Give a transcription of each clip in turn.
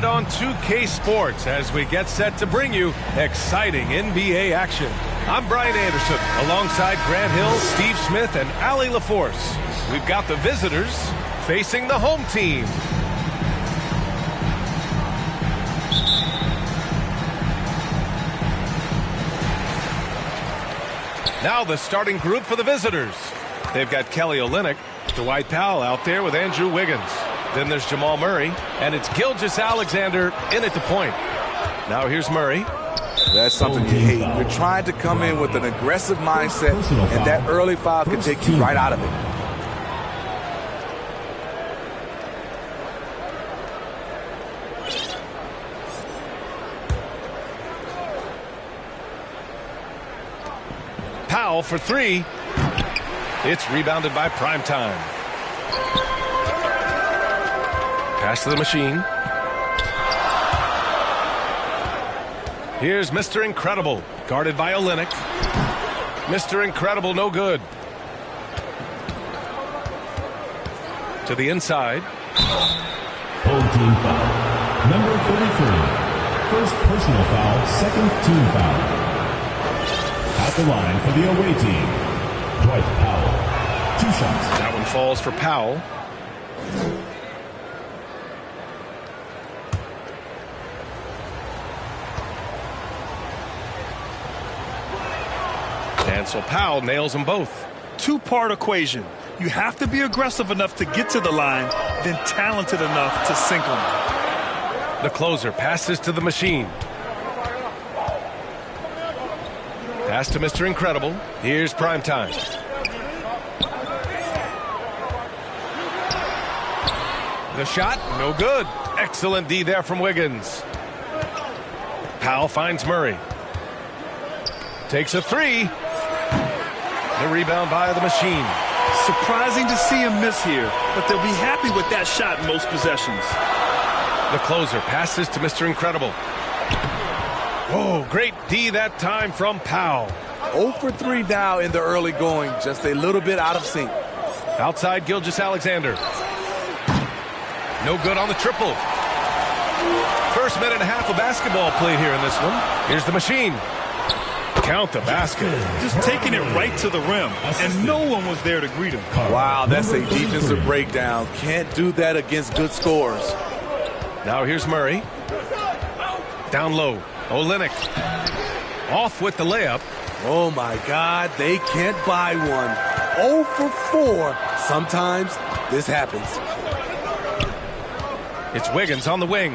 it on 2K Sports as we get set to bring you exciting NBA action. I'm Brian Anderson alongside Grant Hill, Steve Smith, and Allie LaForce. We've got the visitors facing the home team. Now the starting group for the visitors. They've got Kelly Olynyk, Dwight Powell out there with Andrew Wiggins. Then there's Jamal Murray, and it's Gilgeous-Alexander in at the point. Now here's Murray. That's something you hate. You're trying to come in with an aggressive mindset, and that early foul can take you right out of it. Powell for three. It's rebounded by Primetime. Pass to the machine. Here's Mr. Incredible, guarded by Olynyk. Mr. Incredible, no good. To the inside. Home team foul. Number 33. First personal foul, second team foul. At the line for the away team, Dwight Powell. 2 shots. That one falls for Powell. And so Powell nails them both. Two-part equation. You have to be aggressive enough to get to the line, then talented enough to sink them. The closer passes to the machine. Pass to Mr. Incredible. Here's Primetime. The shot, no good. Excellent D there from Wiggins. Powell finds Murray. Takes a three. The rebound by the machine. Surprising to see him miss here, but they'll be happy with that shot in most possessions. The closer passes to Mr. Incredible. Oh, great D that time from Powell. 0 for 3 now in the early going, just a little bit out of sync. Outside Gilgeous-Alexander. No good on the triple. First minute and a half of basketball played here in this one. Here's the machine. Count the basket. Just taking it right to the rim, and no one was there to greet him. Wow, that's a defensive breakdown. Can't do that against good scorers. Now here's Murray. Down low. Olynyk. Off with the layup. Oh, my God, they can't buy one. 0 for 4. Sometimes this happens. It's Wiggins on the wing.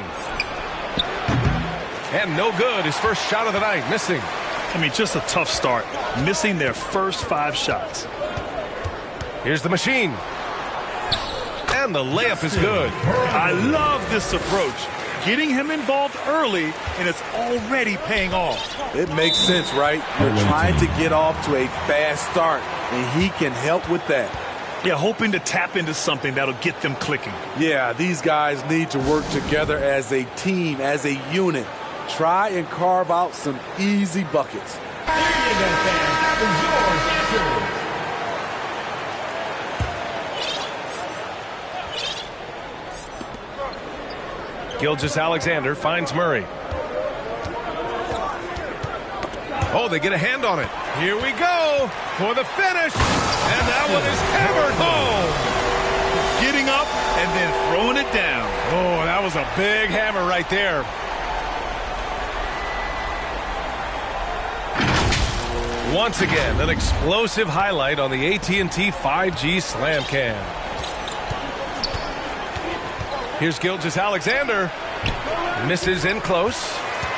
And no good. His first shot of the night, missing. I mean, just a tough start, missing their first 5 shots. Here's the machine. And the layup is good. I love this approach. Getting him involved early, and it's already paying off. It makes sense, right? You're trying to get off to a fast start, and he can help with that. Yeah, hoping to tap into something that'll get them clicking. Yeah, these guys need to work together as a team, as a unit. Try and carve out some easy buckets. There you go, fans. That was your answer. Gilgeous-Alexander finds Murray. Oh, they get a hand on it. Here we go for the finish. And that one is hammered home. Getting up and then throwing it down. Oh, that was a big hammer right there. Once again, an explosive highlight on the AT&T 5G Slam Cam. Here's Gilgeous-Alexander. Misses in close.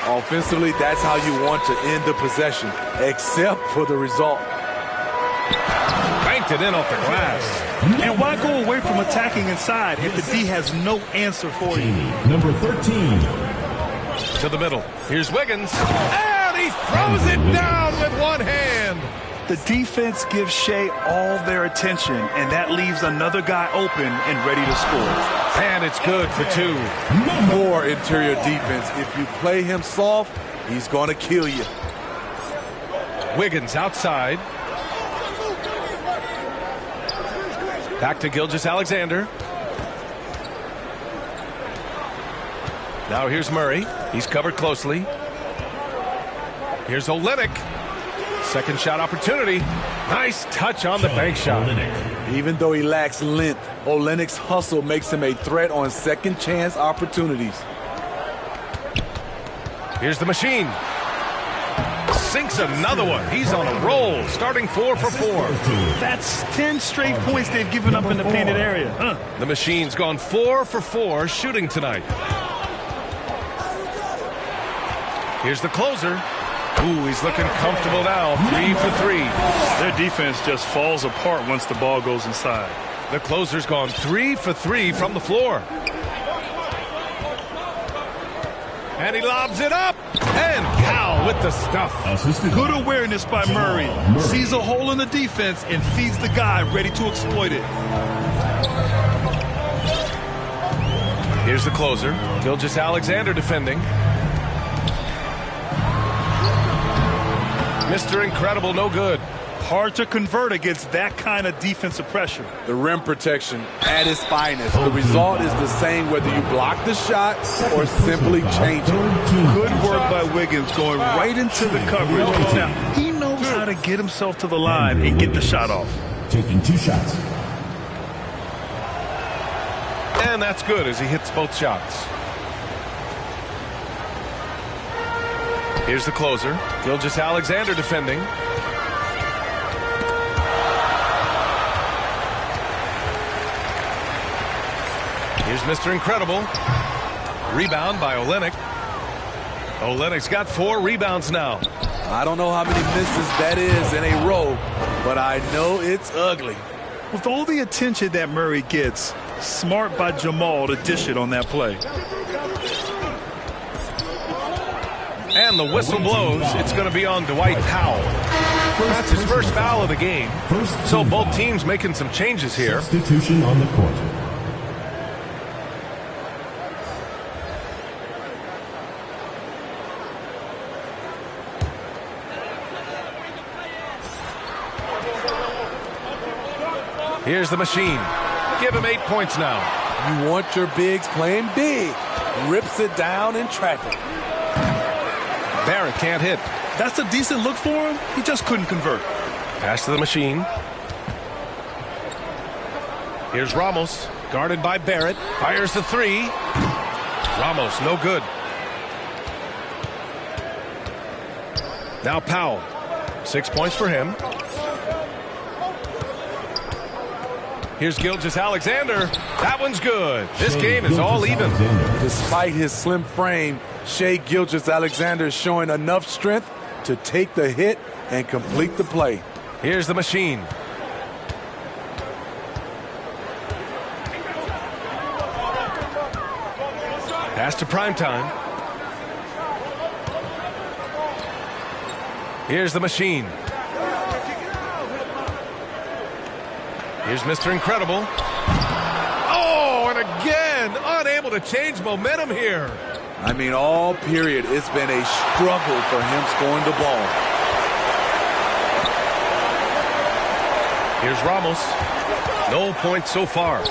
Offensively, that's how you want to end the possession, except for the result. Banked it in off the glass. And why go away from attacking inside if the D has no answer for you? Number 13. To the middle. Here's Wiggins. And he throws it down with one hand. The defense gives Shea all their attention, and that leaves another guy open and ready to score. And it's good for 2. More interior defense. If you play him soft, he's going to kill you. Wiggins outside. Back to Gilgeous-Alexander. Now here's Murray. He's covered closely. Here's Olenek. Second shot opportunity. Nice touch on the bank shot. Even though he lacks length, Olenek's hustle makes him a threat on second chance opportunities. Here's the machine. Sinks another one. He's on a roll, starting 4 for 4. That's 10 straight points they've given up in the painted area. The machine's gone 4 for 4 shooting tonight. Here's the closer. Ooh, he's looking comfortable now. 3 for 3. Their defense just falls apart once the ball goes inside. The closer's gone 3 for 3 from the floor. And he lobs it up. And Powell with the stuff. Good awareness by Murray. Sees a hole in the defense and feeds the guy ready to exploit it. Here's the closer. Gilgeous-Alexander defending. Mr. Incredible, no good. Hard to convert against that kind of defensive pressure. The rim protection at its finest. The result is the same whether you block the shot or simply change it. Good work by Wiggins going right into the coverage. Now, he knows how to get himself to the line and get the shot off. Taking 2 shots. And that's good as he hits both shots. Here's the closer. Gilgeous-Alexander defending. Here's Mr. Incredible. Rebound by Olenek. Olenek's got 4 rebounds now. I don't know how many misses that is in a row, but I know it's ugly. With all the attention that Murray gets, smart by Jamal to dish it on that play. And the whistle blows. It's going to be on Dwight Powell. That's his first foul of the game. So both teams making some changes here. Substitution on the court. Here's the machine. Give him 8 points now. You want your bigs playing big. Rips it down in traffic. Barrett can't hit. That's a decent look for him. He just couldn't convert. Pass to the machine. Here's Ramos, guarded by Barrett. Fires the 3. Ramos, no good. Now Powell. 6 points for him. Here's Gilgeous-Alexander. That one's good. This game is all even. Despite his slim frame, Shai Gilgeous-Alexander is showing enough strength to take the hit and complete the play. Here's the machine. Pass to primetime. Here's the machine. Here's Mr. Incredible. Oh, and again, unable to change momentum here. I mean, all period, it's been a struggle for him scoring the ball. Here's Ramos. No points so far.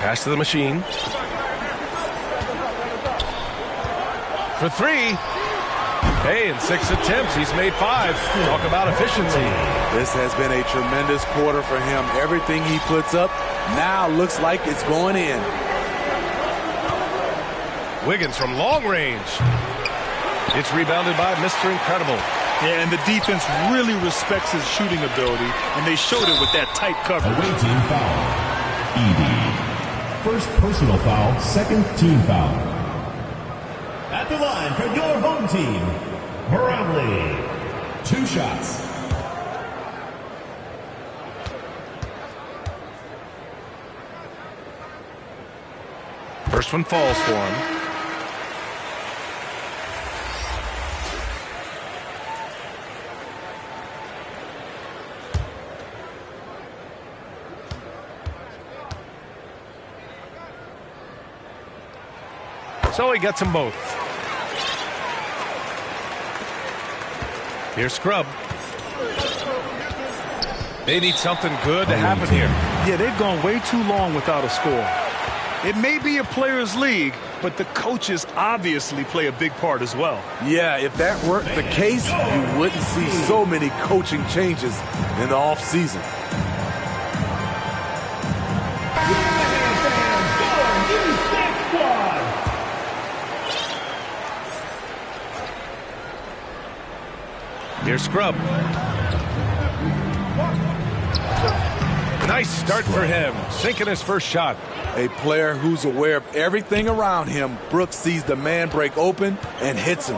Pass to the machine. For 3. Hey, in 6 attempts, he's made 5. Talk about efficiency. This has been a tremendous quarter for him. Everything he puts up now looks like it's going in. Wiggins from long range. It's rebounded by Mr. Incredible. Yeah, and the defense really respects his shooting ability, and they showed it with that tight coverage. Away team foul. Edey. First personal foul, second team foul. At the line for your home team, Bradley. 2 shots. First one falls for him. So he gets them both. Here's Scrub. They need something good to happen here. Yeah, they've gone way too long without a score. It may be a players' league, but the coaches obviously play a big part as well. Yeah, if that weren't the case, you wouldn't see so many coaching changes in the offseason. Here's Scrub. Nice start for him, sinking his first shot. A player who's aware of everything around him. Brooks sees the man break open and hits him.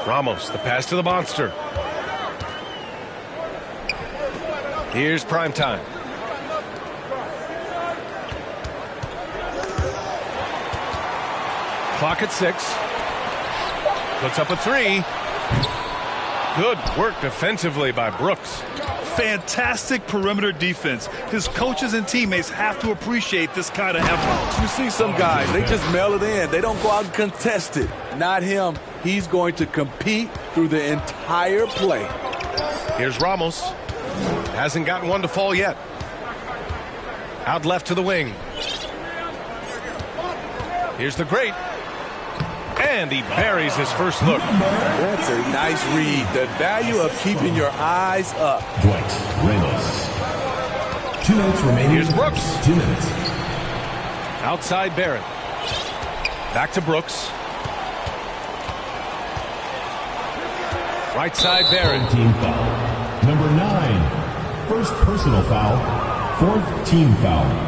Ramos, the pass to the monster. Here's Primetime. Clock at 6. Puts up a 3. Good work defensively by Brooks. Fantastic perimeter defense. His coaches and teammates have to appreciate this kind of effort. You see some guys, they just mail it in. They don't go out and contest it. Not him. He's going to compete through the entire play. Here's Ramos. Hasn't gotten one to fall yet. Out left to the wing. Here's the great. And he buries his first look. That's a nice read. The value of keeping your eyes up. Dwight Ramos. 2 minutes remaining. Here's Brooks. 2 minutes. Outside Barrett. Back to Brooks. Right side Barrett. Team foul. Number 9. First personal foul. 4th team foul.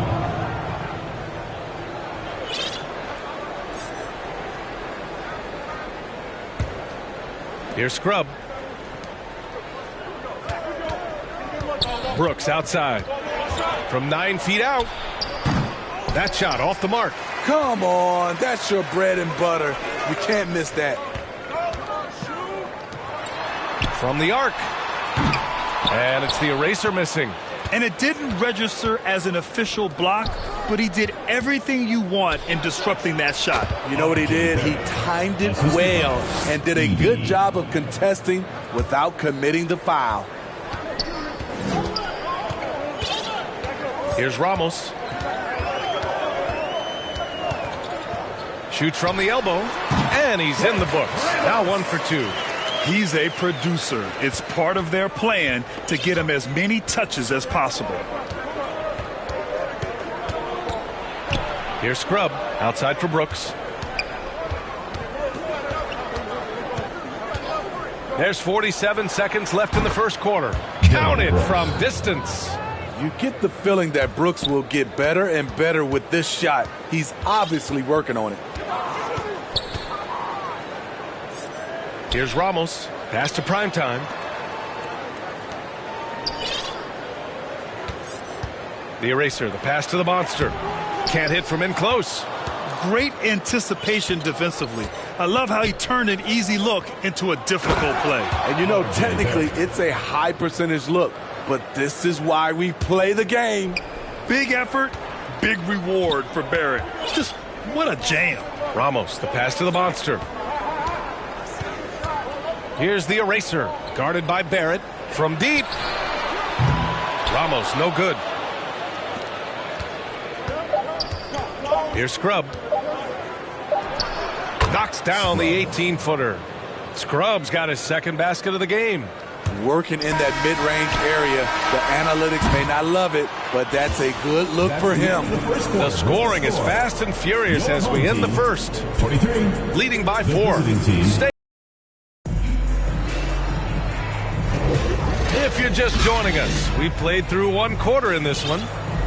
Here's Scrub. Brooks outside. From 9 feet out. That shot off the mark. Come on, that's your bread and butter. You can't miss that. From the arc. And it's the eraser missing. And it didn't register as an official block, but he did everything you want in disrupting that shot. You know what he did? He timed it well and did a good job of contesting without committing the foul. Here's Ramos. Shoots from the elbow, and he's in the books. Now 1 for 2. He's a producer. It's part of their plan to get him as many touches as possible. Here's Scrub, outside for Brooks. There's 47 seconds left in the first quarter. Count it from distance. You get the feeling that Brooks will get better and better with this shot. He's obviously working on it. Here's Ramos. Pass to Primetime. The eraser. The pass to the monster. Can't hit from in close. Great anticipation defensively. I love how he turned an easy look into a difficult play. And you know, technically, it's a high percentage look. But this is why we play the game. Big effort, big reward for Barrett. Just what a jam. Ramos. The pass to the monster. Here's the eraser, guarded by Barrett from deep. Ramos, no good. Here's Scrub. Knocks down the 18-footer. Scrub's got his second basket of the game. Working in that mid-range area. The analytics may not love it, but that's a good look for him. The scoring is fast and furious as we end the first. 23. Leading by 4. Stay. If you're just joining us, we played through 1 quarter in this one.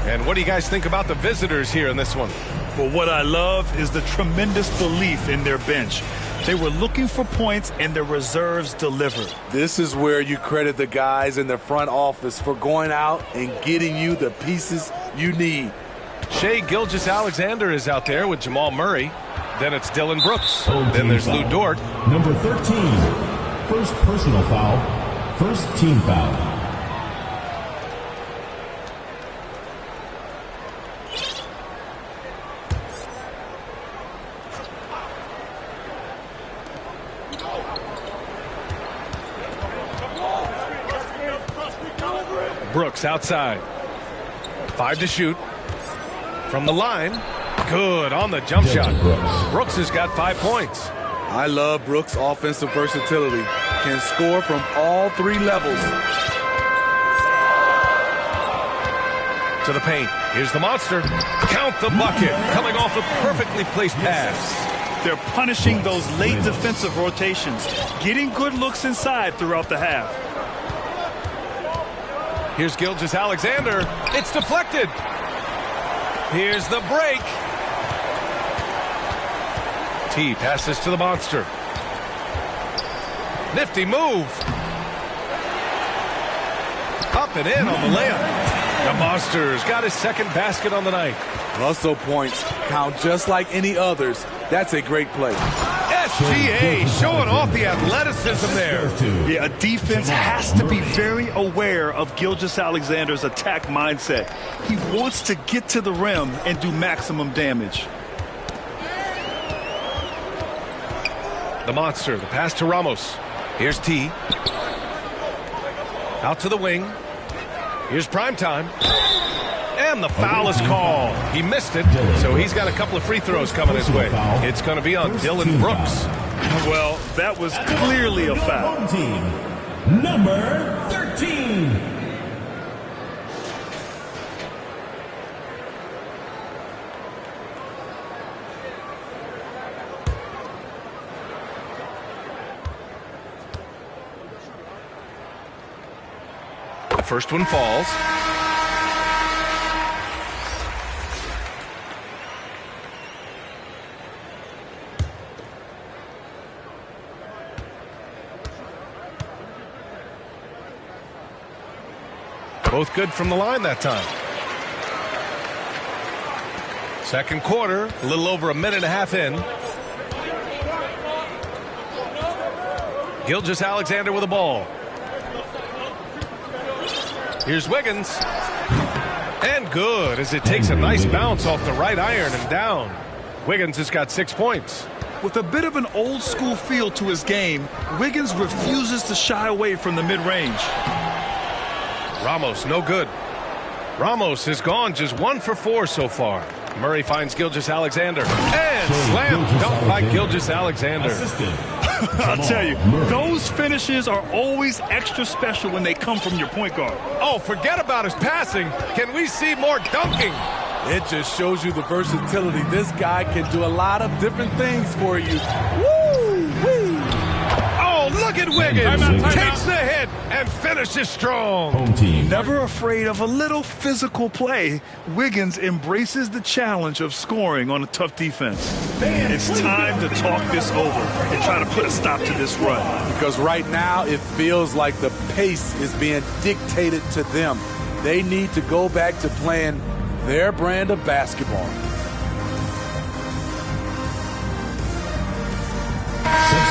And what do you guys think about the visitors here in this one? Well, what I love is the tremendous belief in their bench. They were looking for points, and their reserves delivered. This is where you credit the guys in the front office for going out and getting you the pieces you need. Shai Gilgeous-Alexander is out there with Jamal Murray. Then it's Dylan Brooks. Then there's Lou Dort. Number 13. First personal foul. First team foul. Brooks outside. 5 to shoot. From the line. Good on the jump shot. Brooks has got 5 points. I love Brooks' offensive versatility. Can score from all 3 levels. To the paint. Here's the monster. Count the bucket. Coming off a perfectly placed pass. They're punishing those late defensive rotations. Getting good looks inside throughout the half. Here's Gilgeous-Alexander. It's deflected. Here's the break. T passes to the monster. Nifty move. Up and in on the layup. The monster's got his second basket on the night. Hustle points count just like any others. That's a great play. SGA showing off the athleticism there. Yeah, a defense has to be very aware of Gilgeous-Alexander's attack mindset. He wants to get to the rim and do maximum damage. The monster, the pass to Ramos. Here's T. Out to the wing. Here's primetime. And the foul is called. He missed it, so he's got a couple of free throws coming his way. It's going to be on Dylan Brooks. Well, that was clearly a foul. Number 13. The first one falls. Both good from the line that time. Second quarter, a little over a minute and a half in. Gilgeous-Alexander with the ball. Here's Wiggins. And good as it takes a nice bounce off the right iron and down. Wiggins has got 6 points. With a bit of an old school feel to his game, Wiggins refuses to shy away from the mid-range. Ramos, no good. Ramos has gone just 1 for 4 so far. Murray finds Gilgeous-Alexander. And slam dunk by Gilgeous-Alexander. I'll tell you, those finishes are always extra special when they come from your point guard. Oh, forget about his passing. Can we see more dunking? It just shows you the versatility. This guy can do a lot of different things for you. Woo-wee. Oh, look at Wiggins. Takes the hit and finishes strong. Home team. Never afraid of a little physical play, Wiggins embraces the challenge of scoring on a tough defense. It's time to talk this over and try to put a stop to this run. Because right now it feels like the pace is being dictated to them. They need to go back to playing their brand of basketball.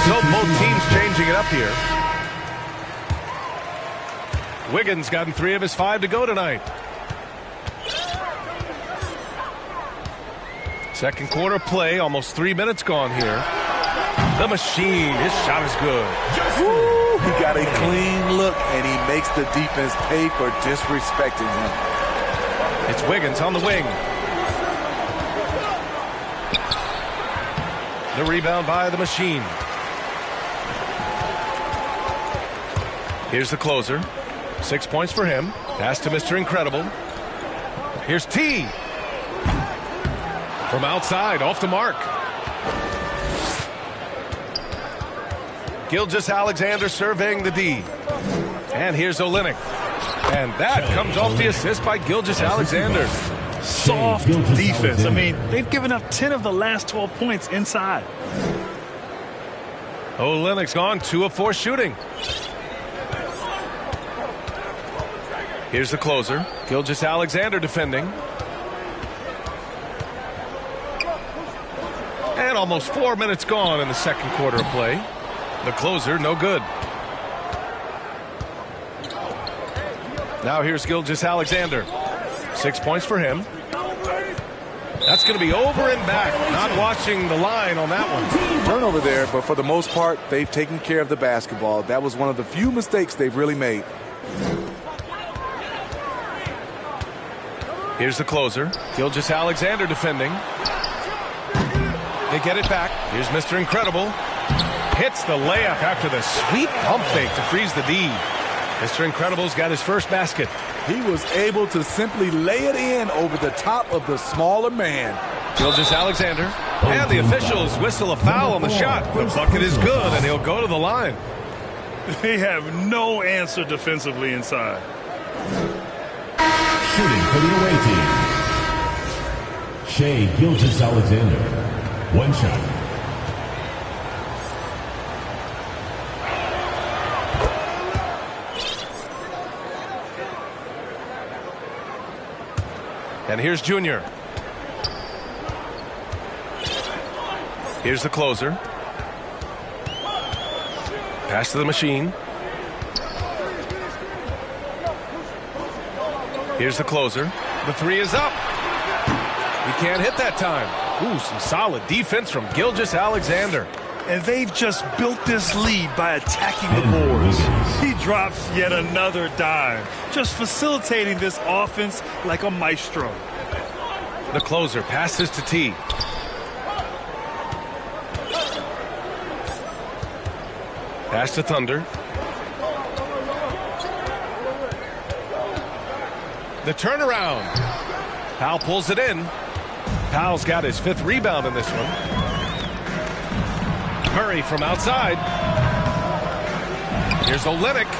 So both teams changing it up here. Wiggins gotten 3 of his 5 to go tonight. Second quarter play, almost 3 minutes gone here. The machine, his shot is good. Woo, he got a clean look, and he makes the defense pay for disrespecting him. It's Wiggins on the wing. The rebound by the machine. Here's the closer. 6 points for him. Pass to Mr. Incredible. Here's T. From outside, off the mark. Gilgeous-Alexander surveying the D. And here's Olynyk. And that comes off the assist by Gilgeous-Alexander. Soft defense. I mean, they've given up 10 of the last 12 points inside. Olynyk's gone 2 of 4 shooting. Here's the closer. Gilgeous-Alexander defending. And almost 4 minutes gone in the second quarter of play. The closer, no good. Now here's Gilgeous-Alexander. 6 points for him. That's going to be over and back. Not watching the line on that one. Turnover there, but for the most part, they've taken care of the basketball. That was one of the few mistakes they've really made. Here's the closer. Gilgeous Alexander defending. They get it back. Here's Mr. Incredible. Hits the layup after the sweet pump fake to freeze the D. Mr. Incredible's got his first basket. He was able to simply lay it in over the top of the smaller man. Gilgeous Alexander. And the officials whistle a foul on the shot. The bucket is good, and he'll go to the line. They have no answer defensively inside. Shooting for the away team, Shai Gilgeous-Alexander. One shot. And here's Junior. Here's the closer. Pass to the machine. Here's the closer. The three is up. He can't hit that time. Ooh, some solid defense from Gilgeous-Alexander. And they've just built this lead by attacking the boards. He drops yet another dime, just facilitating this offense like a maestro. The closer passes to T. Pass to Thunder. The turnaround. Powell pulls it in. Powell's got his 5th rebound in this one. Murray from outside. Here's Olynyk.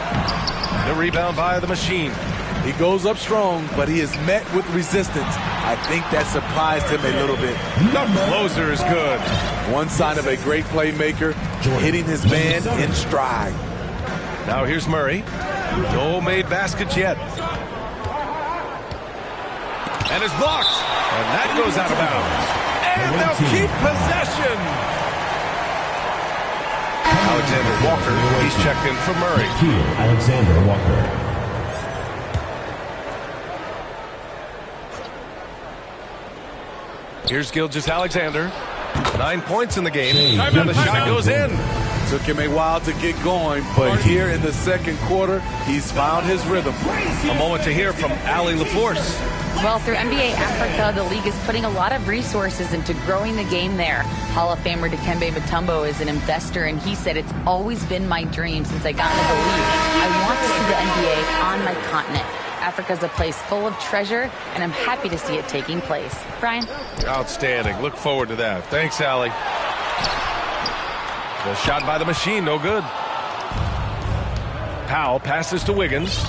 The rebound by the machine. He goes up strong, but he is met with resistance. I think that surprised him a little bit. The closer is good. One sign of a great playmaker, hitting his man in stride. Now here's Murray. No made baskets yet. And it's blocked. And that goes out of bounds. And they'll keep possession. Alexander Walker, he's checked in for Murray. Alexander Walker. Here's Gilgeous-Alexander. 9 points in the game. And the shot goes in. Took him a while to get going, but here in the second quarter, he's found his rhythm. A moment to hear from Allie LaForce. Well, through NBA Africa, the league is putting a lot of resources into growing the game there. Hall of Famer Dikembe Mutombo is an investor, and he said, "It's always been my dream since I got into the league. I want to see the NBA on my continent. Africa's a place full of treasure, and I'm happy to see it taking place." Brian? Outstanding. Look forward to that. Thanks, Allie. The shot by the machine, no good. Powell passes to Wiggins.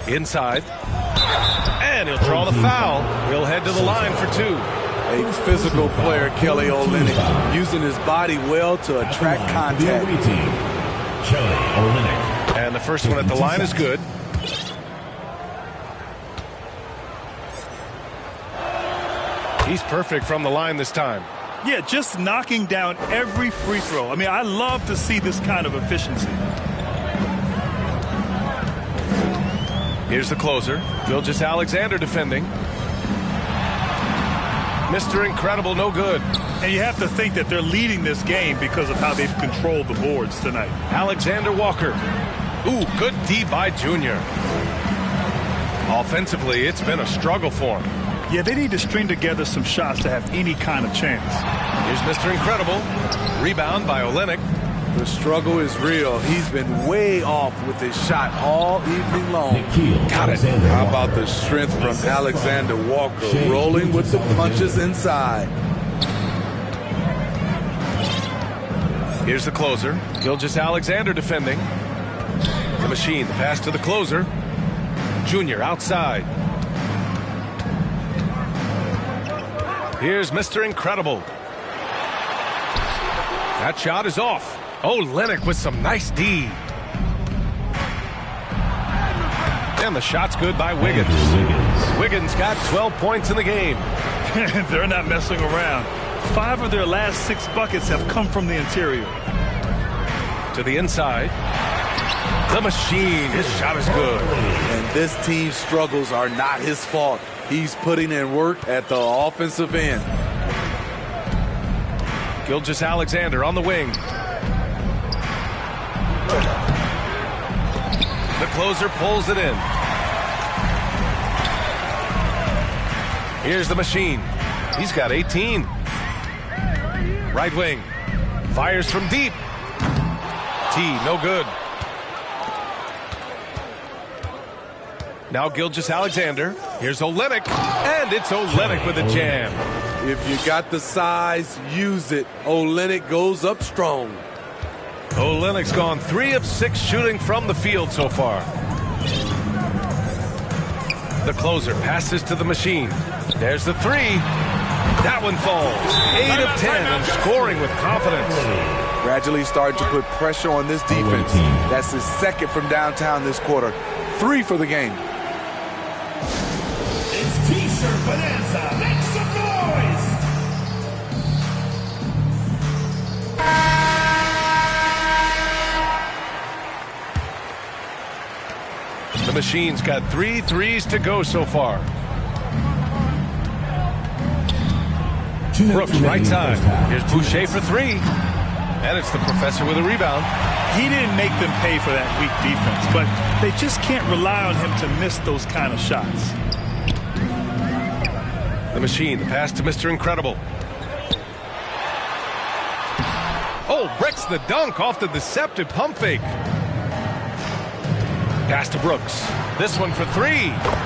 Inside. And he'll draw the foul. He'll head to the line for 2. A physical player, Kelly Olynyk, using his body well to attract contact. Kelly Olynyk. And the first one at the line is good. He's perfect from the line this time. Yeah, just knocking down every free throw. I mean, I love to see this kind of efficiency. Here's the closer. Gilgeous-Alexander defending. Mr. Incredible, no good. And you have to think that they're leading this game because of how they've controlled the boards tonight. Alexander Walker. Ooh, good D by Junior. Offensively, it's been a struggle for him. Yeah, they need to string together some shots to have any kind of chance. Here's Mr. Incredible. Rebound by Olynyk. The struggle is real. He's been way off with his shot all evening long. Got it. How about the strength from Alexander Walker, rolling with the punches inside. Here's the closer. Gilgeous-Alexander defending. The machine, the pass to the closer. Junior outside. Here's Mr. Incredible. That shot is off. Olynyk with some nice D. And the shot's good by Wiggins. Wiggins got 12 points in the game. They're not messing around. 5 of their last 6 buckets have come from the interior. To the inside. The machine. His shot is good. And this team's struggles are not his fault. He's putting in work at the offensive end. Gilgeous-Alexander on the wing. The closer pulls it in. Here's the machine. He's got 18. Right wing. Fires from deep. T, no good. Now Gilgeous Alexander. Here's Olenek. And it's Olenek with a jam. If you got the size, use it. Olenek goes up strong. Olenek's gone 3 of 6 shooting from the field so far. The closer passes to the machine. There's the 3. That one falls. 8 of 10 and scoring with confidence. Gradually starting to put pressure on this defense. That's his second from downtown this quarter. 3 for the game. It's T-shirt Bonanza. Make some noise! The machine's got 3 threes to go so far. Brooks right side. Here's Boucher for 3. And it's the professor with a rebound. He didn't make them pay for that weak defense, but they just can't rely on him to miss those kind of shots. The machine, the pass to Mr. Incredible. Oh, breaks the dunk off the deceptive pump fake. Pass to Brooks. This one for 3.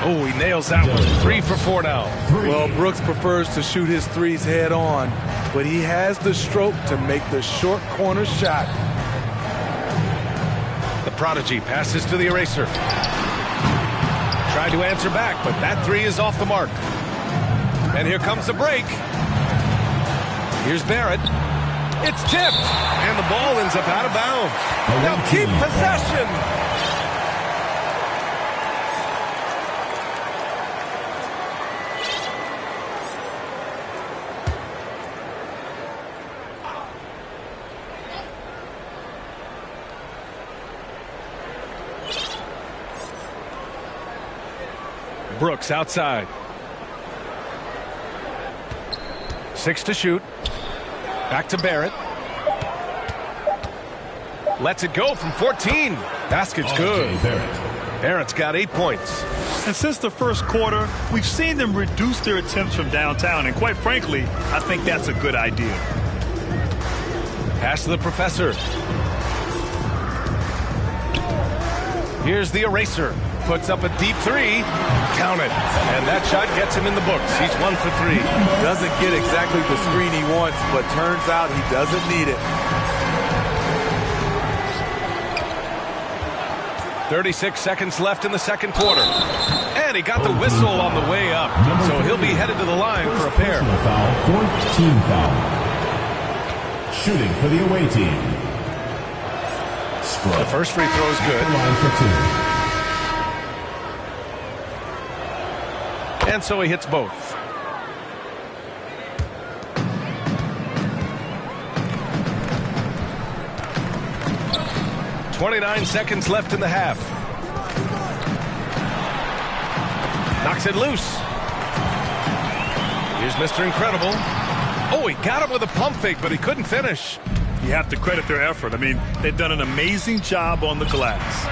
Oh, he nails that one. 3 for 4 now. Well, Brooks prefers to shoot his threes head on, but he has the stroke to make the short corner shot. The prodigy passes to the eraser. Tried to answer back, but that 3 is off the mark. And here comes the break. Here's Barrett. It's tipped, and the ball ends up out of bounds. Now keep possession. Brooks outside. 6 to shoot. Back to Barrett. Lets it go from 14. Basket's good. Barrett's got 8 points. And since the first quarter, we've seen them reduce their attempts from downtown. And quite frankly, I think that's a good idea. Pass to the professor. Here's the eraser. Puts up a deep 3. Count it. And that shot gets him in the books. He's 1 for 3. Doesn't get exactly the screen he wants, but turns out he doesn't need it. 36 seconds left in the second quarter. And he got the whistle on the way up. So he'll be headed to the line for a pair. Fourth team foul. Shooting for the away team. The first free throw is good. Line for 2. And so he hits both. .29 seconds left in the half. Knocks it loose. Here's Mr. Incredible. Oh, he got him with a pump fake, but he couldn't finish. You have to credit their effort. I mean, they've done an amazing job on the glass.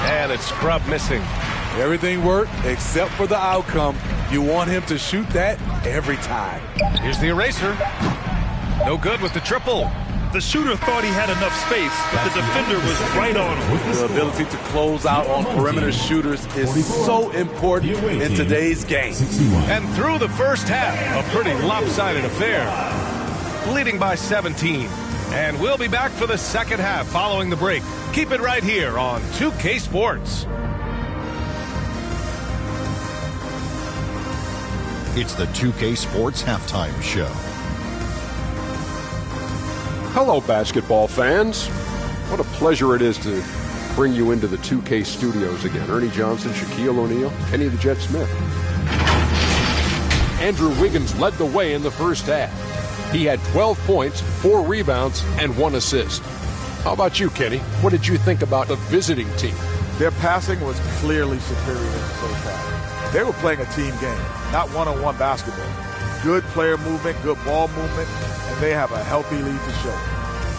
And it's Scrub missing. Everything worked except for the outcome. You want him to shoot that every time. Here's the eraser. No good with the triple. The shooter thought he had enough space, but the defender was right on him. The ability to close out on perimeter shooters is so important in today's game. And through the first half, a pretty lopsided affair. Leading by 17. And we'll be back for the second half following the break. Keep it right here on 2K Sports. It's the 2K Sports Halftime Show. Hello, basketball fans. What a pleasure it is to bring you into the 2K studios again. Ernie Johnson, Shaquille O'Neal, Kenny the Jet Smith. Andrew Wiggins led the way in the first half. He had 12 points, 4 rebounds, and 1 assist. How about you, Kenny? What did you think about the visiting team? Their passing was clearly superior in the first half. They were playing a team game, not one-on-one basketball. Good player movement, good ball movement, and they have a healthy lead to show.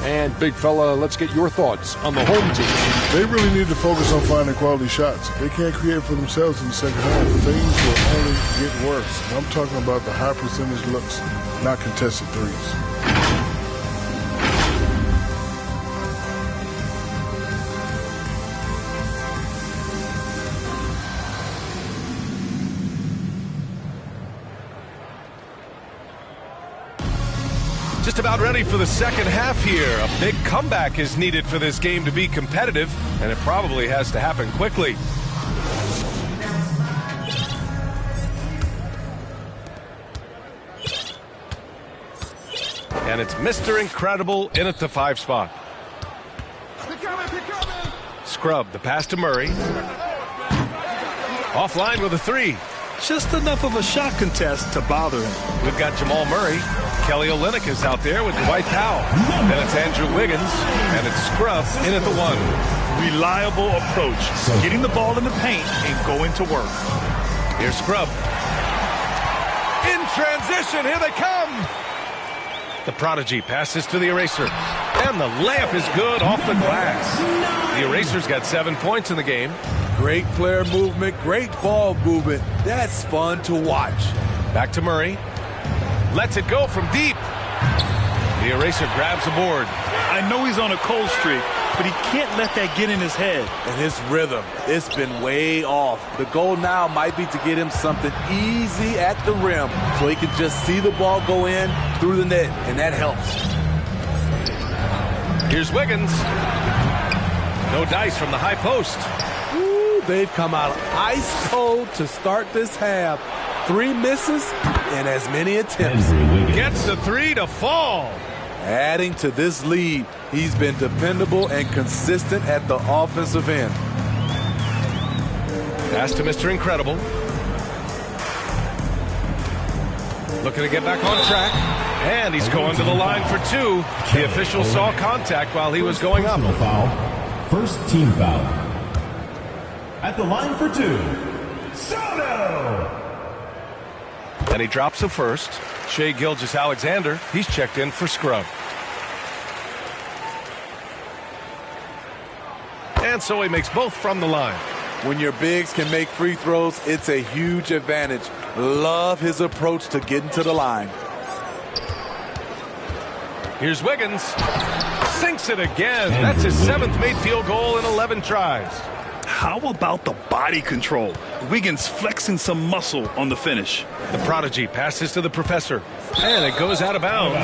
And big fella, let's get your thoughts on the home team. They really need to focus on finding quality shots. If they can't create for themselves in the second half, things will only get worse. And I'm talking about the high percentage looks, not contested threes. Just about ready for the second half here. A big comeback is needed for this game to be competitive, and it probably has to happen quickly. And it's Mr. Incredible in at the 5 spot. Scrub the pass to Murray. Offline with a 3. Just enough of a shot contest to bother him. We've got Jamal Murray. Kelly Olynyk is out there with Dwight Powell. Then it's Andrew Wiggins, and it's Scrub in at the 1. Reliable approach. Getting the ball in the paint and going to work. Here's Scrub. In transition, here they come. The Prodigy passes to the Eraser. And the layup is good off the glass. The Eraser's got 7 points in the game. Great player movement, great ball movement. That's fun to watch. Back to Murray. Lets it go from deep. The Eraser grabs the board. I know he's on a cold streak, but he can't let that get in his head. And his rhythm, it's been way off. The goal now might be to get him something easy at the rim so he can just see the ball go in through the net, and that helps. Here's Wiggins. No dice from the high post. Ooh, they've come out ice cold to start this half. 3 misses and as many attempts. Gets the 3 to fall. Adding to this lead, he's been dependable and consistent at the offensive end. Pass to Mr. Incredible. Looking to get back on track. And he's going to the line for 2. The official saw contact while he was going up. Foul. First team foul. At the line for 2, Soto! And he drops the first. Shai Gilgeous-Alexander, he's checked in for Scrub. And so he makes both from the line. When your bigs can make free throws, it's a huge advantage. Love his approach to getting to the line. Here's Wiggins. Sinks it again. That's his 7th made field goal in 11 tries. How about the body control? Wiggins flexing some muscle on the finish. The Prodigy passes to the Professor. And it goes out of bounds.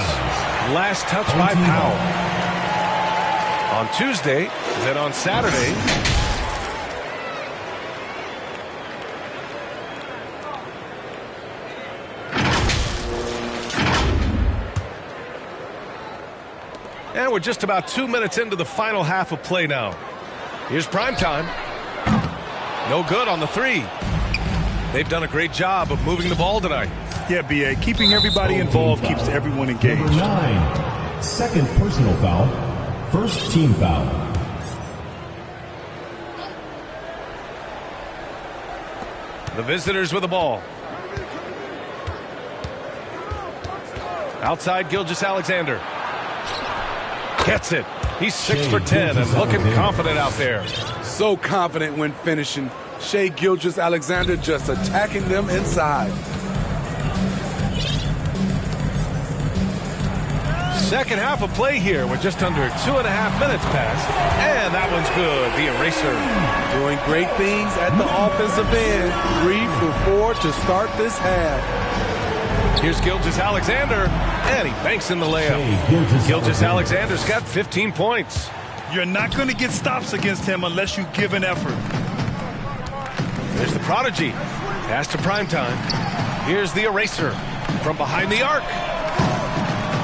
Last touch by Powell. On Tuesday, then on Saturday. And we're just about 2 minutes into the final half of play now. Here's primetime. No good on the 3. They've done a great job of moving the ball tonight. Yeah, B.A. Keeping everybody involved keeps everyone engaged. Number 9, second personal foul. First team foul. The visitors with the ball. Outside Gilgeous-Alexander. Gets it. He's 6 for 10 and looking confident out there. So confident when finishing. Shai Gilgeous-Alexander just attacking them inside. Second half of play here. We're just under 2.5 minutes past. And that one's good. The Eraser. Doing great things at the offensive end. 3 for 4 to start this half. Here's Gilgeous-Alexander. And he banks in the layup. Gilgeous-Alexander's got 15 points. You're not going to get stops against him unless you give an effort. There's the Prodigy. Pass to primetime. Here's the Eraser from behind the arc.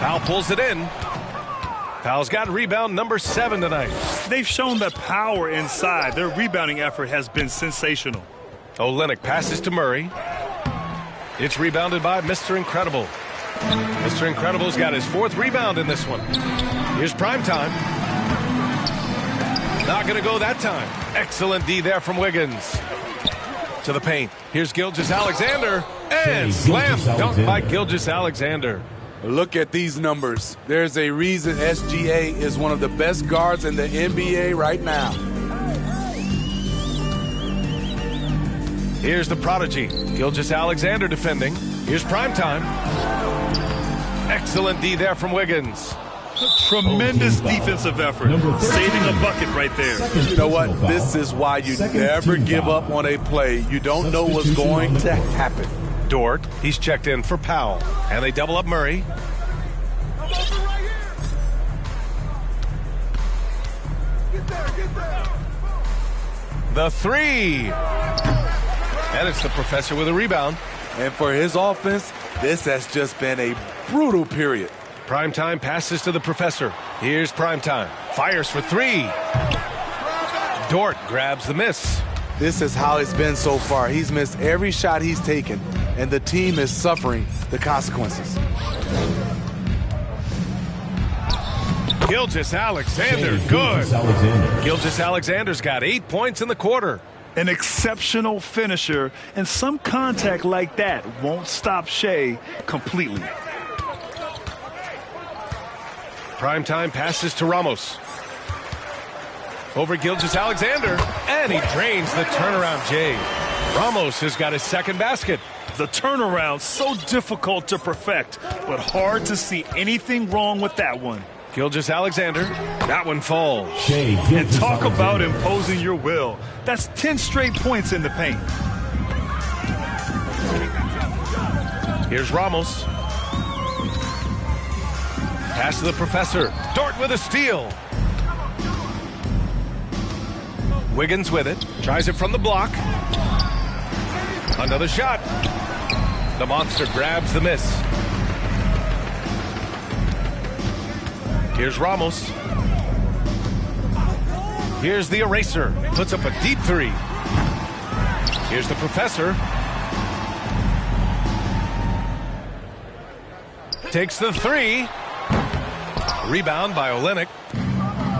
Powell pulls it in. Powell's got rebound number 7 tonight. They've shown that power inside. Their rebounding effort has been sensational. Olynyk passes to Murray. It's rebounded by Mr. Incredible. Mr. Incredible's got his 4th rebound in this one. Here's primetime. Not going to go that time. Excellent D there from Wiggins. To the paint. Here's Gilgeous-Alexander. And slam dunk by Gilgeous-Alexander. Look at these numbers. There's a reason SGA is one of the best guards in the NBA right now. Here's the prodigy, Gilas Alexander defending. Here's primetime. Excellent D there from Wiggins. Tremendous defensive effort. Saving a bucket right there. You know what? This is why you never give up on a play. You don't know what's going to happen. Dort, he's checked in for Powell. And they double up Murray. The three. And it's the professor with a rebound. And for his offense, this has just been a brutal period. Primetime passes to the professor. Here's Primetime. Fires for three. Dort grabs the miss. This is how it's been so far. He's missed every shot he's taken, and the team is suffering the consequences. Gilas Alexander, good. Gilas Alexander's got 8 points in the quarter. An exceptional finisher, and some contact like that won't stop Shea completely. Primetime passes to Ramos. Over Gilas Alexander, and he drains the turnaround J. Ramos has got his second basket. The turnaround so difficult to perfect, but hard to see anything wrong with that one. Gilas Alexander, that one falls. And talk about imposing your will. That's 10 straight points in the paint. Here's Ramos. Pass to the professor. Dort with a steal. Wiggins with it. Tries it from the block. Another shot. The monster grabs the miss. Here's Ramos. Here's the eraser. Puts up a deep three. Here's the professor. Takes the three. Rebound by Olenek.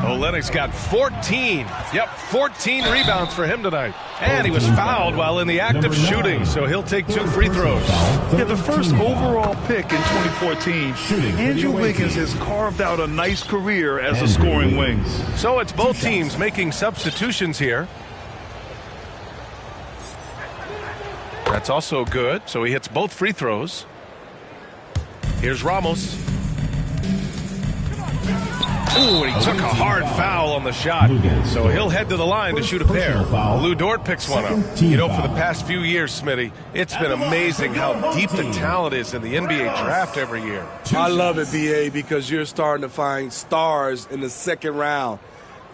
Olenek's got 14. Yep, 14 rebounds for him tonight. And he was fouled while in the act of shooting, so he'll take 2 free throws. Yeah, the first overall pick in 2014, Andrew Wiggins has carved out a nice career as a scoring wing. So it's both teams making substitutions here. That's also good, so he hits both free throws. Here's Ramos. Ooh, and he took a hard foul on the shot. So he'll head to the line to shoot a pair. Lou Dort picks one up. You know, for the past few years, Smitty, it's been amazing how deep the talent is in the NBA draft every year. I love it, BA, because you're starting to find stars in the second round.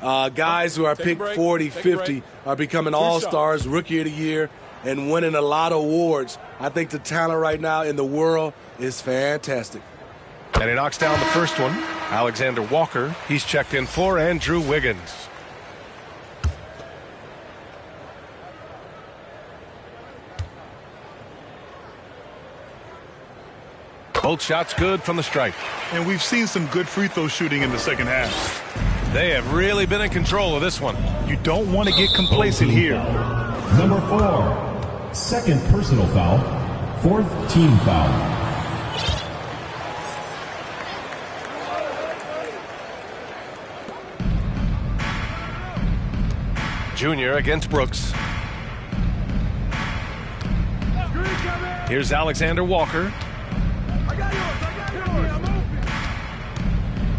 Guys who are picked 40, 50 are becoming all-stars, rookie of the year, and winning a lot of awards. I think the talent right now in the world is fantastic. And he knocks down the first one. Alexander Walker, he's checked in for Andrew Wiggins. Both shots good from the stripe. And we've seen some good free throw shooting in the second half. They have really been in control of this one. You don't want to get complacent here. Number 4, second personal foul, 4th team foul. Junior against Brooks. Here's Alexander Walker.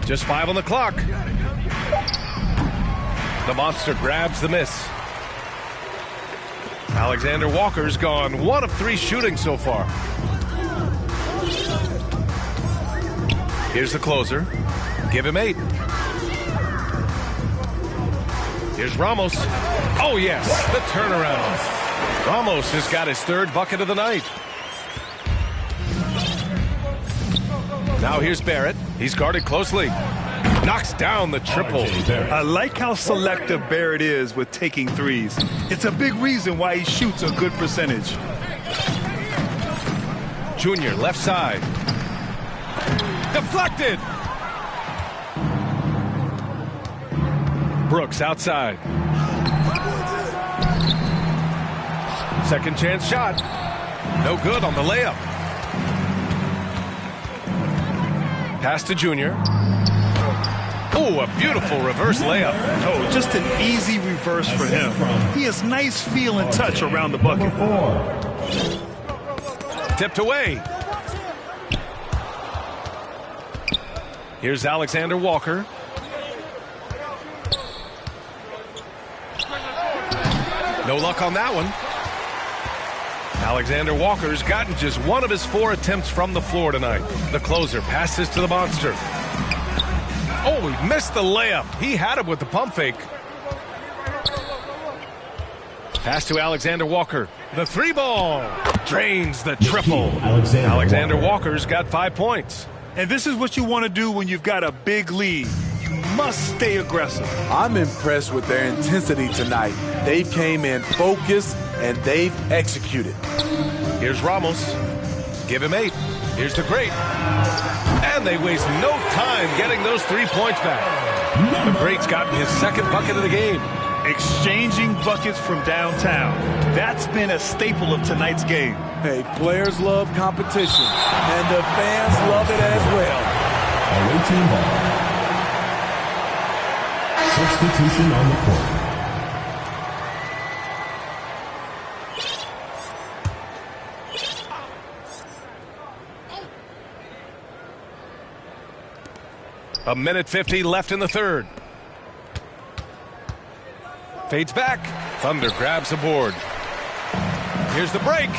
Just 5 on the clock. The monster grabs the miss. Alexander Walker's gone 1 of 3 shooting so far. Here's the closer. Give him 8. Here's Ramos. Oh, yes, the turnaround. Ramos has got his 3rd bucket of the night. Now here's Barrett. He's guarded closely. Knocks down the triple. I like how selective Barrett is with taking threes. It's a big reason why he shoots a good percentage. Junior, left side. Deflected. Brooks outside. Second chance shot. No good on the layup. Pass to Junior. Oh, a beautiful reverse layup. Oh, just an easy reverse for him. He has nice feel and touch around the bucket. Tipped away. Here's Alexander Walker. No luck on that one. Alexander Walker's gotten just one of his 4 attempts from the floor tonight. The closer passes to the monster. Oh, he missed the layup. He had it with the pump fake. Pass to Alexander Walker. The 3-ball. Drains the triple. Alexander Walker's got 5 points. And this is what you want to do when you've got a big lead. You must stay aggressive. I'm impressed with their intensity tonight. They've came in focused and they've executed. Here's Ramos. Give him 8. Here's the great. And they waste no time getting those 3 points back. The great's gotten his 2nd bucket of the game. Exchanging buckets from downtown. That's been a staple of tonight's game. Hey, players love competition, and the fans love it as well. Away team ball. Substitution on the court. A minute 50 left in the 3rd. Fades back. Thunder grabs the board. Here's the break.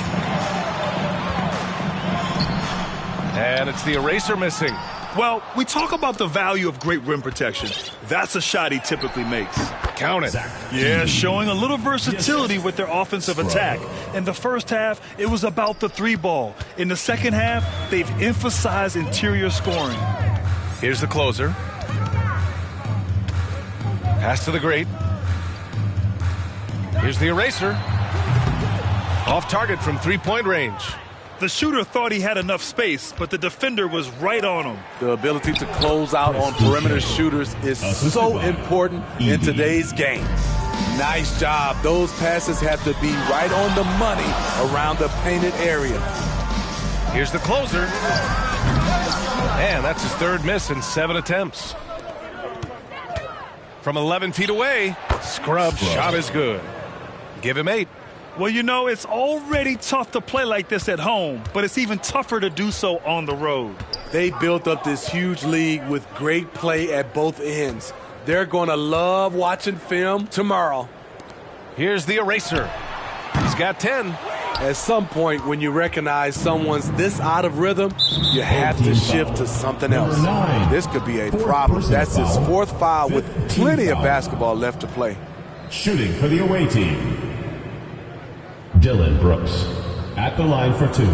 And it's the eraser missing. Well, we talk about the value of great rim protection. That's a shot he typically makes. Count it. Yeah, showing a little versatility with their offensive attack. In the first half, it was about the 3-ball. In the second half, they've emphasized interior scoring. Here's the closer. Pass to the great. Here's the eraser. Off target from 3-point range. The shooter thought he had enough space, but the defender was right on him. The ability to close out on perimeter shooters is so important in today's game. Nice job. Those passes have to be right on the money around the painted area. Here's the closer. And that's his 3rd miss in 7 attempts. From 11 feet away, Scrub's shot is good. Give him 8. Well, you know, it's already tough to play like this at home, but it's even tougher to do so on the road. They built up this huge lead with great play at both ends. They're going to love watching film tomorrow. Here's the eraser. He's got 10. At some point, when you recognize someone's this out of rhythm, you have to shift to something else. This could be a problem. That's his 4th foul with plenty of basketball left to play. Shooting for the away team. Dylan Brooks at the line for 2.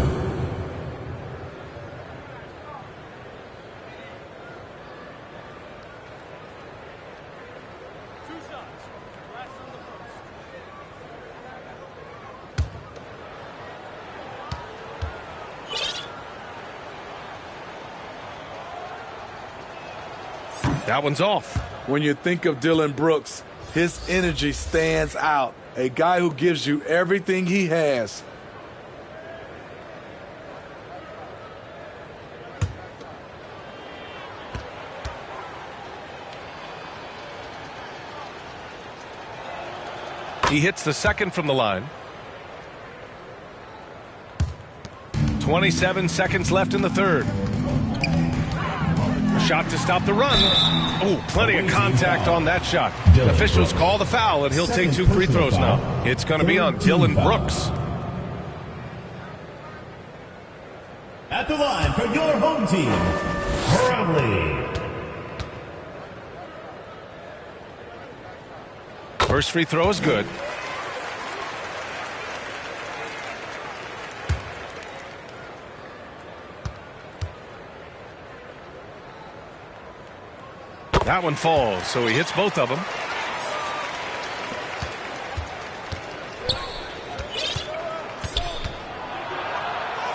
That one's off. When you think of Dylan Brooks, his energy stands out. A guy who gives you everything he has. He hits the 2nd from the line. 27 seconds left in the 3rd. Shot to stop the run. Oh, plenty of contact on that shot. Officials call the foul, and he'll take 2 free throws now. It's going to be on Dylan Brooks. At the line for your home team, Bradley. First free throw is good. That one falls, so he hits both of them.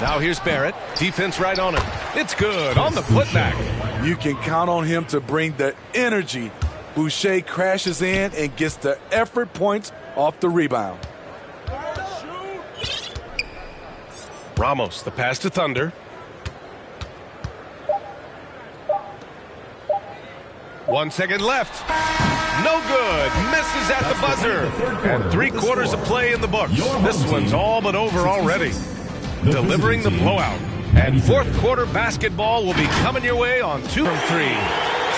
Now here's Barrett. Defense right on him. It's good on the putback. You can count on him to bring the energy. Boucher crashes in and gets the effort points off the rebound. Ramos, the pass to Thunder. 1 second left. No good. Misses at the buzzer. And 3/4 of play in the books. This one's all but over already. Delivering the blowout. And fourth quarter basketball will be coming your way on 2 from 3.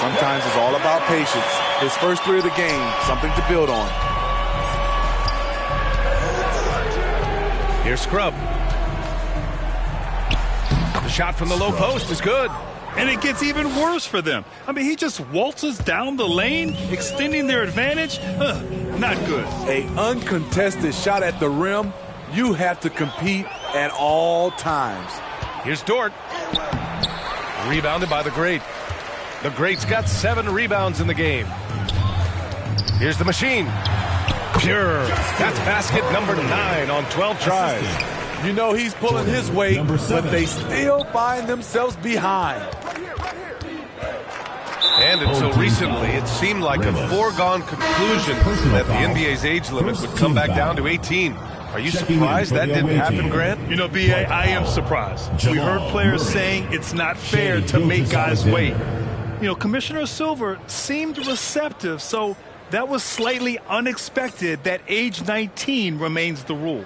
Sometimes it's all about patience. His first 3 of the game, something to build on. Here's Scrub. The shot from the low post is good. And it gets even worse for them. I mean, he just waltzes down the lane, extending their advantage. Not good. An uncontested shot at the rim. You have to compete at all times. Here's Dort. Rebounded by the Great. The Great's got 7 rebounds in the game. Here's the Machine. Pure. That's basket number 9 on 12 tries. You know he's pulling his weight, but they still find themselves behind. And until recently, it seemed like a foregone conclusion that the NBA's age limit would come back down to 18. Are you surprised that didn't happen, Grant? You know, B.A., I am surprised. We heard players saying it's not fair to make guys wait. You know, Commissioner Silver seemed receptive, so that was slightly unexpected that age 19 remains the rule.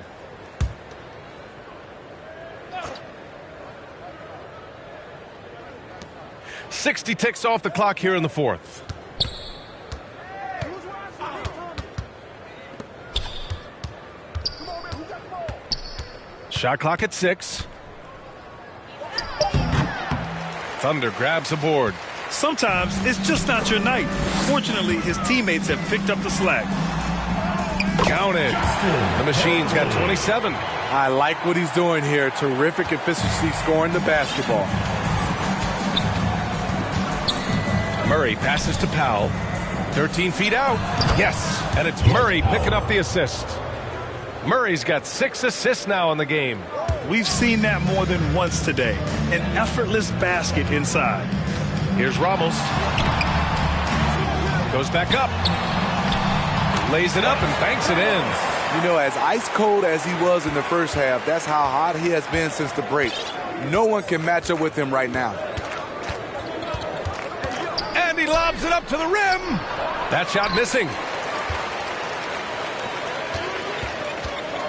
.60 ticks off the clock here in the fourth. Shot clock at 6. Thunder grabs a board. Sometimes it's just not your night. Fortunately, his teammates have picked up the slack. Counted. The Machine's got 27. I like what he's doing here. Terrific efficiency scoring the basketball. Murray passes to Powell. 13 feet out. Yes, and it's Murray picking up the assist. Murray's got 6 assists now in the game. We've seen that more than once today. An effortless basket inside. Here's Ramos. Goes back up. Lays it up and banks it in. You know, as ice cold as he was in the first half, that's how hot he has been since the break. No one can match up with him right now. And he lobs it up to the rim. That shot missing.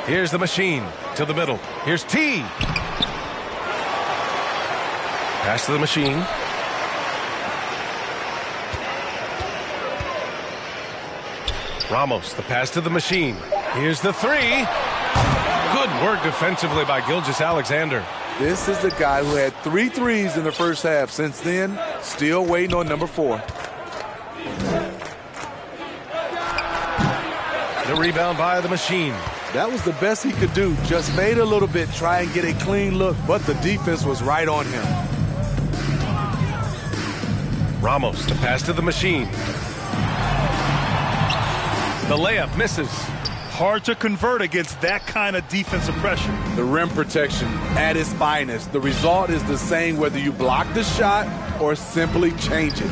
Here's the Machine to the middle. Here's T. Pass to the Machine. Ramos, the pass to the Machine. Here's the 3. Good work defensively by Gilgeous-Alexander. This is the guy who had 3 threes in the first half. Since then, still waiting on number 4. The rebound by the Machine. That was the best he could do. Just made a little bit, try and get a clean look, but the defense was right on him. Ramos, the pass to the Machine. The layup misses. Hard to convert against that kind of defensive pressure. The rim protection at its finest. The result is the same whether you block the shot or simply change it.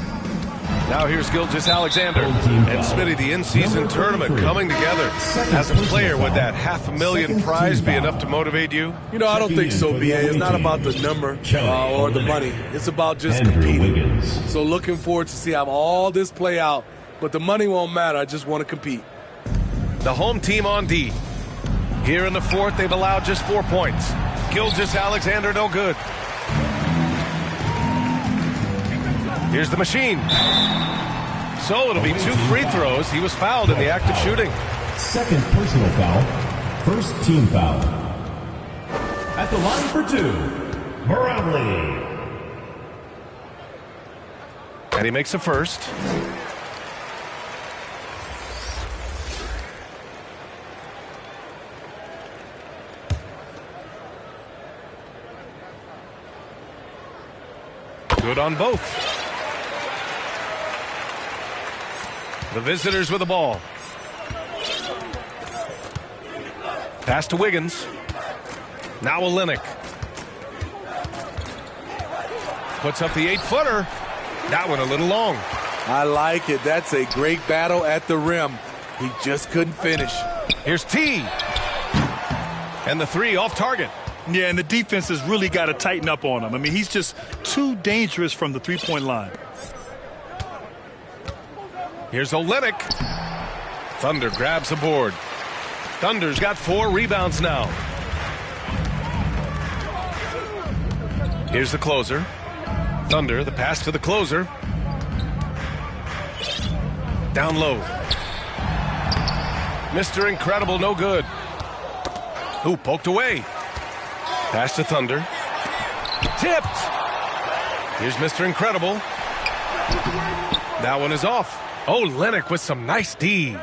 Now here's Gilgeous-Alexander. And Smitty, the in-season tournament coming together. As a player, would that $500,000 prize be enough to motivate you? You know, I don't think so, B.A. It's not about the number or the money. It's about just competing. So looking forward to see how all this play out. But the money won't matter. I just want to compete. The home team on D. Here in the fourth, they've allowed just 4 points. Gilgeous-Alexander, no good. Here's the Machine. So it'll be 2 free throws. He was fouled in the act of shooting. Second personal foul. First team foul. At the line for 2, Bradley. And he makes a first. Good on both. The visitors with the ball. Pass to Wiggins. Now Olynyk. Puts up the 8-footer. That one a little long. I like it. That's a great battle at the rim. He just couldn't finish. Here's T. And the 3 off target. Yeah, and the defense has really got to tighten up on him. I mean, he's just too dangerous from the three-point line. Here's Olynyk. Thunder grabs the board. Thunder's got 4 rebounds now. Here's the closer. Thunder, the pass to the closer. Down low. Mr. Incredible, no good. Ooh, poked away. Pass to Thunder. Tipped. Here's Mr. Incredible. That one is off. Oh, Olynyk with some nice D.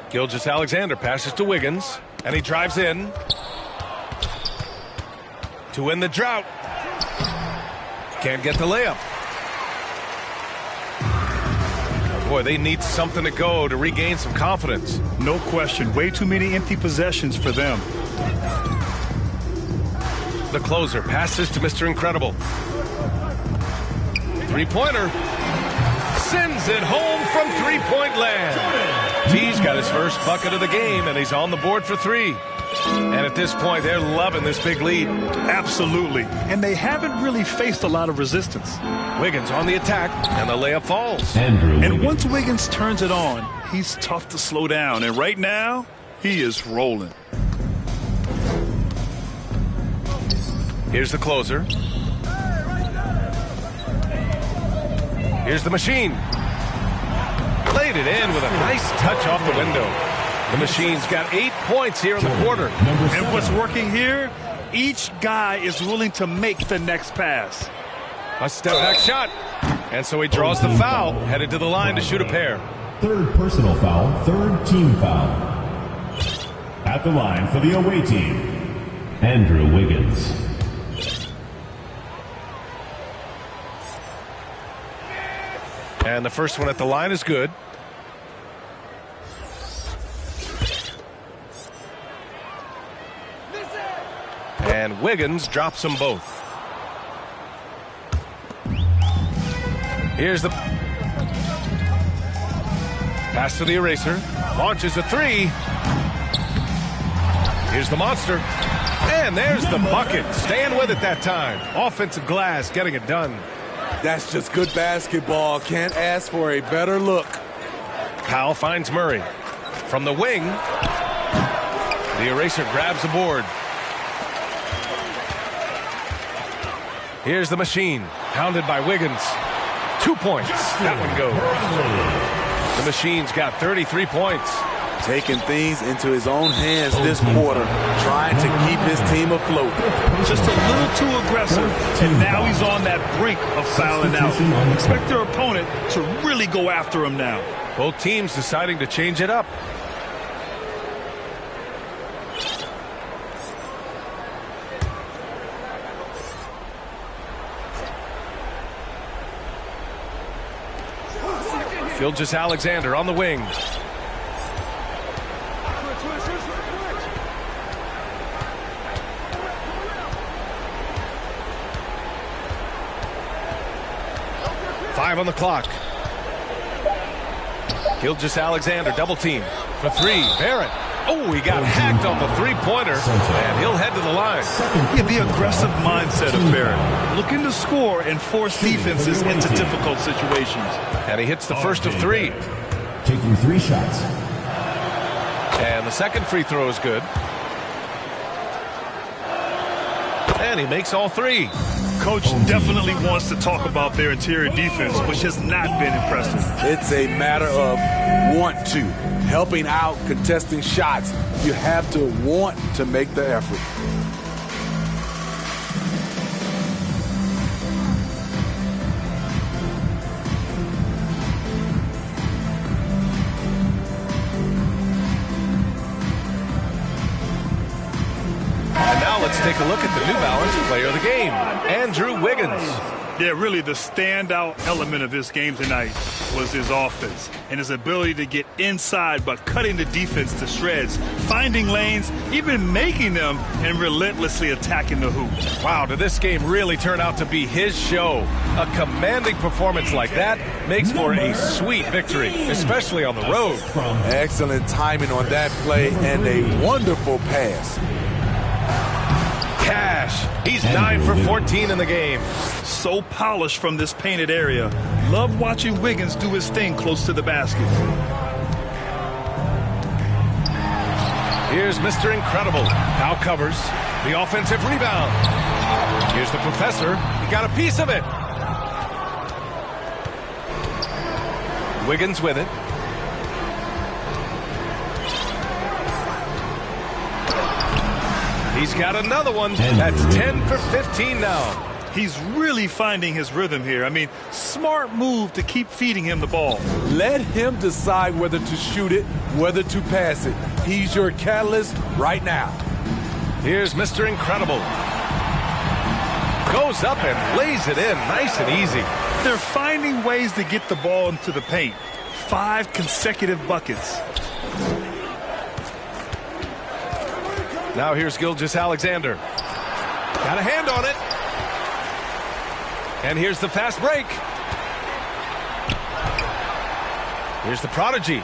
Gilgeous-Alexander passes to Wiggins, and he drives in to win the drought. Can't get the layup. Boy, they need something to go to regain some confidence. No question. Way too many empty possessions for them. The closer passes to Mr. Incredible. Three-pointer. Sends it home from three-point land. T's got his first bucket of the game, and he's on the board for 3. And at this point, they're loving this big lead. Absolutely. And they haven't really faced a lot of resistance. Wiggins on the attack, and the layup falls. And once Wiggins turns it on, he's tough to slow down. And right now, he is rolling. Here's the closer. Here's the machine. Laid it in with a nice touch off the window. The machine's got 8 points here in the quarter. And what's working here, each guy is willing to make the next pass. A step-back shot. And so he draws the foul, headed to the line to shoot a pair. Third personal foul, third team foul. At the line for the away team, Andrew Wiggins. And the first one at the line is good. And Wiggins drops them both. Here's the pass to the eraser. Launches a 3. Here's the monster. And there's the bucket. Staying with it that time. Offensive glass getting it done. That's just good basketball. Can't ask for a better look. Powell finds Murray. From the wing, the eraser grabs the board. Here's the machine. Pounded by Wiggins. 2 points. That one goes. The machine's got 33 points. Taking things into his own hands this quarter, trying to keep his team afloat. Just a little too aggressive, and now he's on that brink of fouling out. Expect their opponent to really go after him now. Both teams deciding to change it up. Gilgeous-Alexander on the wing. Five on the clock. Gilgeous-Alexander double team for 3. Barrett. Oh, he got hacked on the three-pointer, and he'll head to the line. Yeah, the aggressive mindset of Barrett. Looking to score and force defenses into difficult situations. And he hits the first of 3. Taking 3 shots. And the second free throw is good. And he makes all 3. Coach definitely wants to talk about their interior defense, which has not been impressive. It's a matter of want to. Helping out, contesting shots. You have to want to make the effort. And now let's take a look at the New Balance player of the game, Andrew Wiggins. Yeah, really the standout element of this game tonight was his offense and his ability to get inside by cutting the defense to shreds, finding lanes, even making them, and relentlessly attacking the hoop. Wow, did this game really turn out to be his show? A commanding performance like that makes for a sweet victory, especially on the road. Excellent timing on that play and a wonderful pass. Cash splash. He's 9 for 14 in the game. So polished from this painted area. Love watching Wiggins do his thing close to the basket. Here's Mr. Incredible. Now covers the offensive rebound. Here's the professor. He got a piece of it. Wiggins with it. He's got another one. That's 10 for 15 now. He's really finding his rhythm here. I mean, smart move to keep feeding him the ball. Let him decide whether to shoot it, whether to pass it. He's your catalyst right now. Here's Mr. Incredible. Goes up and lays it in nice and easy. They're finding ways to get the ball into the paint. 5 consecutive buckets. Now here's Gilgeous-Alexander. Got a hand on it. And here's the fast break. Here's the prodigy.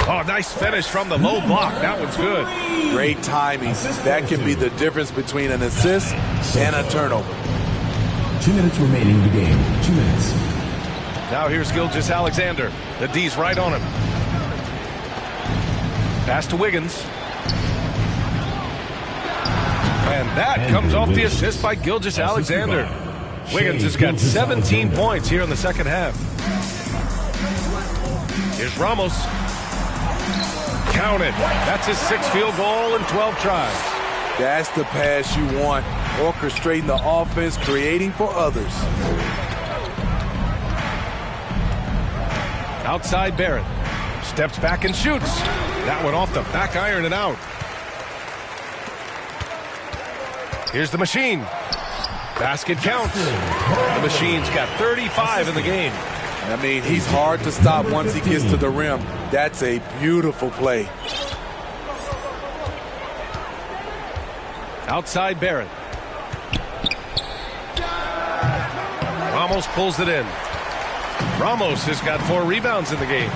Oh, nice finish from the low block. That one's good. Great timing. That can be the difference between an assist and a turnover. 2 minutes remaining in the game. 2 minutes. Now here's Gilgeous-Alexander. The D's right on him. Pass to Wiggins. And that comes off the assist by Gilgeous-Alexander. Wiggins has got 17 points here in the second half. Here's Ramos. Counted. That's his 6th field goal in 12 tries. That's the pass you want. Orchestrating the offense, creating for others. Outside Barrett. Steps back and shoots. That one off the back iron and out. Here's the machine. Basket counts. The machine's got 35 in the game. I mean, he's hard to stop once he gets to the rim. That's a beautiful play. Outside Barrett. Ramos pulls it in. Ramos has got 4 rebounds in the game.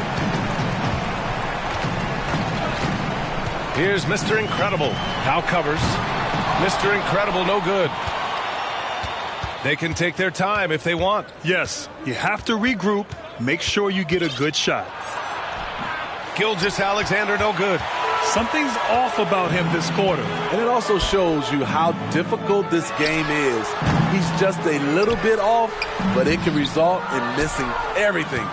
Here's Mr. Incredible. Now covers. Mr. Incredible, no good. They can take their time if they want. Yes, you have to regroup. Make sure you get a good shot. Gilgeous-Alexander, no good. Something's off about him this quarter. And it also shows you how difficult this game is. He's just a little bit off, but it can result in missing everything.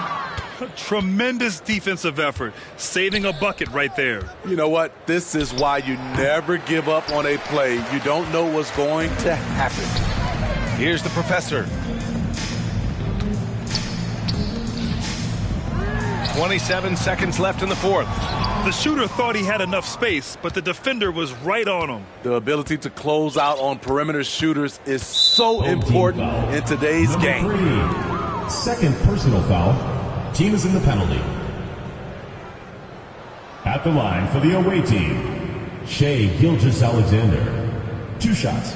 Tremendous defensive effort, saving a bucket right there. You know what? This is why you never give up on a play. You don't know what's going to happen. Here's the professor. 27 seconds left in the fourth. The shooter thought he had enough space, but the defender was right on him. The ability to close out on perimeter shooters is so important in today's game. 3. 2nd personal foul. Team is in the penalty. At the line for the away team, Shai Gilgeous-Alexander. 2 shots.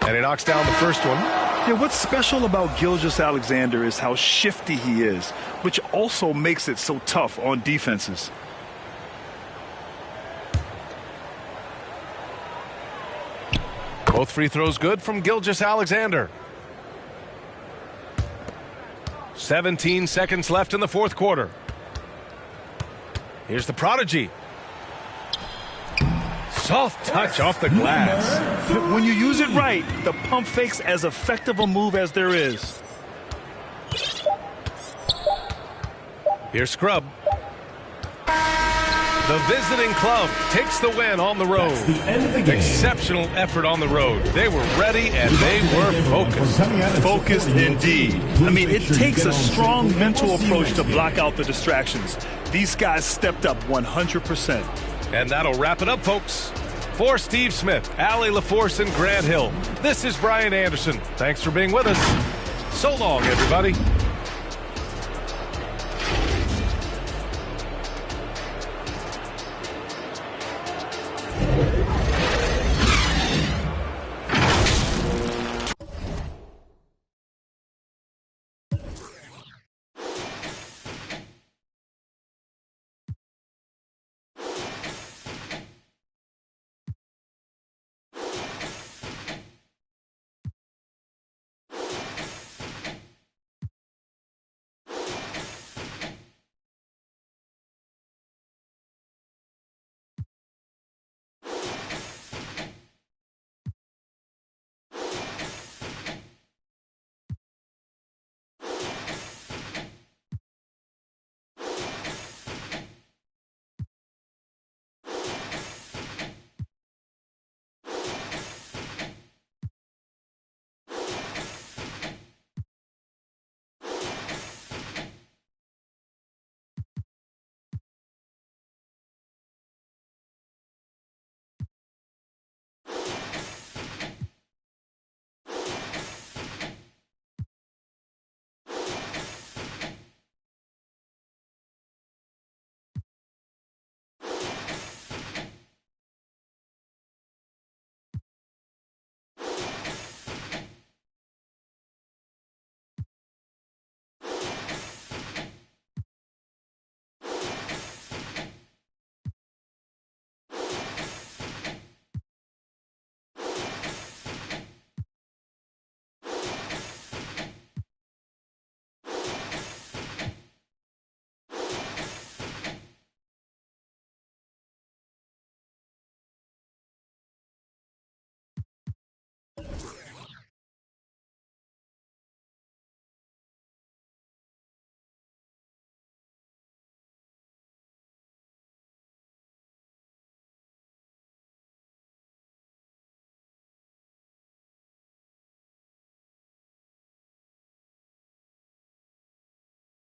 And he knocks down the first one. Yeah, what's special about Gilgeous-Alexander is how shifty he is, which also makes it so tough on defenses. Both free throws good from Gilgeous-Alexander. 17 seconds left in the fourth quarter. Here's the prodigy. Soft touch off the glass. When you use it right, the pump fake's as effective a move as there is. Here's Scrub. The visiting club takes the win on the road. That's the end of the game. Exceptional effort on the road. They were ready and they were focused. Focused indeed. I mean, it takes a strong mental approach to block out the distractions. These guys stepped up 100%. And that'll wrap it up, folks. For Steve Smith, Allie LaForce, and Grant Hill, this is Brian Anderson. Thanks for being with us. So long, everybody.